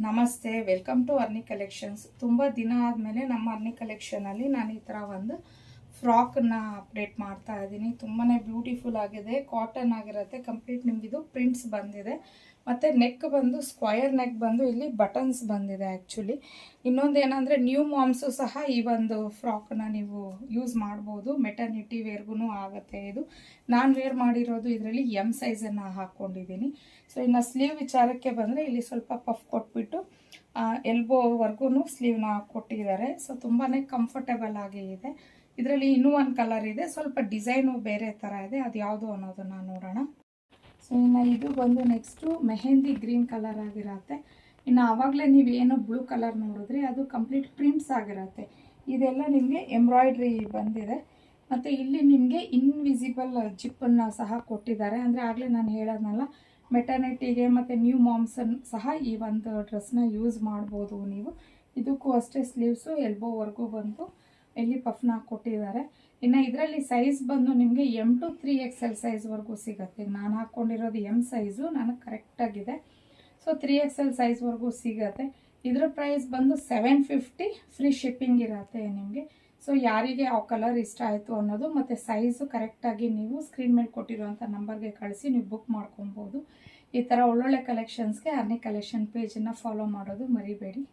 ನಮಸ್ತೆ, welcome to ಅರ್ನಿ collections. ತುಂಬ ದಿನ ಆದಮೇಲೆ ನಮ್ಮ ಅರ್ನಿ ಕಲೆಕ್ಷನಲ್ಲಿ ನಾನು ಈ ಥರ ಒಂದು ಫ್ರಾಕನ್ನು ಅಪ್ಡೇಟ್ ಮಾಡ್ತಾ ಇದ್ದೀನಿ. ತುಂಬಾ ಬ್ಯೂಟಿಫುಲ್ ಆಗಿದೆ, ಕಾಟನ್ ಆಗಿರುತ್ತೆ. ಕಂಪ್ಲೀಟ್ ನಿಮಗಿದು ಪ್ರಿಂಟ್ಸ್ ಬಂದಿದೆ ಮತ್ತು ನೆಕ್ ಬಂದು ಸ್ಕ್ವಯರ್ ನೆಕ್ ಬಂದು ಇಲ್ಲಿ ಬಟನ್ಸ್ ಬಂದಿದೆ. ಆ್ಯಕ್ಚುಲಿ ಇನ್ನೊಂದು ಏನಂದರೆ ನ್ಯೂ ಮಾಮ್ಸು ಸಹ ಈ ಒಂದು ಫ್ರಾಕನ್ನು ನೀವು ಯೂಸ್ ಮಾಡ್ಬೋದು. ಮೆಟರ್ನಿಟಿ ವೇರ್ಗೂ ಆಗುತ್ತೆ. ಇದು ನಾನು ವೇರ್ ಮಾಡಿರೋದು ಇದರಲ್ಲಿ ಎಮ್ ಸೈಜನ್ನು ಹಾಕ್ಕೊಂಡಿದ್ದೀನಿ. ಸೊ ಇನ್ನು ಸ್ಲೀವ್ ವಿಚಾರಕ್ಕೆ ಬಂದರೆ ಇಲ್ಲಿ ಸ್ವಲ್ಪ ಪಫ್ ಕೊಟ್ಬಿಟ್ಟು ಎಲ್ಬೋವರೆಗೂ ಸ್ಲೀವ್ನ ಕೊಟ್ಟಿದ್ದಾರೆ. ಸೊ ತುಂಬಾ ಕಂಫರ್ಟೇಬಲ್ ಆಗಿ ಇದೆ. ಇದರಲ್ಲಿ ಇನ್ನೂ ಒಂದು ಕಲರ್ ಇದೆ, ಸ್ವಲ್ಪ ಡಿಸೈನು ಬೇರೆ ಥರ ಇದೆ. ಅದು ಯಾವುದು ಅನ್ನೋದನ್ನು ನೋಡೋಣ. ಸೊ ಇನ್ನು ಇದು ಬಂದು ನೆಕ್ಸ್ಟು ಮೆಹಂದಿ ಗ್ರೀನ್ ಕಲರ್ ಆಗಿರುತ್ತೆ. ಇನ್ನು ಆವಾಗಲೇ ನೀವೇನು ಬ್ಲೂ ಕಲರ್ ನೋಡಿದ್ರಿ ಅದು ಕಂಪ್ಲೀಟ್ ಪ್ರಿಂಟ್ಸ್ ಆಗಿರುತ್ತೆ. ಇದೆಲ್ಲ ನಿಮಗೆ ಎಂಬ್ರಾಯ್ಡ್ರಿ ಬಂದಿದೆ ಮತ್ತು ಇಲ್ಲಿ ನಿಮಗೆ ಇನ್ವಿಸಿಬಲ್ ಜಿಪ್ಪನ್ನು ಸಹ ಕೊಟ್ಟಿದ್ದಾರೆ. ಅಂದರೆ ಆಗಲೇ ನಾನು ಹೇಳೋದ್ನಲ್ಲ, ಮೆಟರ್ನಿಟಿಗೆ ಮತ್ತು ನ್ಯೂ ಮಾಮ್ಸನ್ನು ಸಹ ಈ ಒಂದು ಡ್ರೆಸ್ನ ಯೂಸ್ ಮಾಡ್ಬೋದು ನೀವು. ಇದಕ್ಕೂ ಅಷ್ಟೇ ಸ್ಲೀವ್ಸು ಎಲ್ಬೋವರೆಗೂ ಬಂದು ಇಲ್ಲಿ ಪಫ್ನ ಕೊಟ್ಟಿದ್ದಾರೆ. ಇನ್ನು ಇದರಲ್ಲಿ ಸೈಜ್ ಬಂದು ನಿಮಗೆ M to 3XL ಸೈಜ್ವರೆಗೂ ಸಿಗುತ್ತೆ. ನಾನು ಹಾಕ್ಕೊಂಡಿರೋದು ಎಮ್ ಸೈಜು, ನನಗೆ ಕರೆಕ್ಟಾಗಿದೆ. ಸೊ 3XL ಸೈಜ್ವರೆಗೂ ಸಿಗುತ್ತೆ. ಇದರ ಪ್ರೈಸ್ ಬಂದು 750, ಫ್ರೀ ಶಿಪ್ಪಿಂಗ್ ಇರುತ್ತೆ ನಿಮಗೆ. ಸೊ ಯಾರಿಗೆ ಯಾವ ಕಲರ್ ಇಷ್ಟ ಆಯಿತು ಅನ್ನೋದು ಮತ್ತು ಸೈಜು ಕರೆಕ್ಟಾಗಿ ನೀವು ಸ್ಕ್ರೀನ್ ಮೇಲೆ ಕೊಟ್ಟಿರುವಂಥ ನಂಬರ್ಗೆ ಕಳಿಸಿ ನೀವು ಬುಕ್ ಮಾಡ್ಕೊಬೋದು. ಈ ಥರ ಒಳ್ಳೊಳ್ಳೆ ಕಲೆಕ್ಷನ್ಸ್ಗೆ ಅರ್ನಿ ಕಲೆಕ್ಷನ್ ಪೇಜನ್ನು ಫಾಲೋ ಮಾಡೋದು ಮರಿಬೇಡಿ.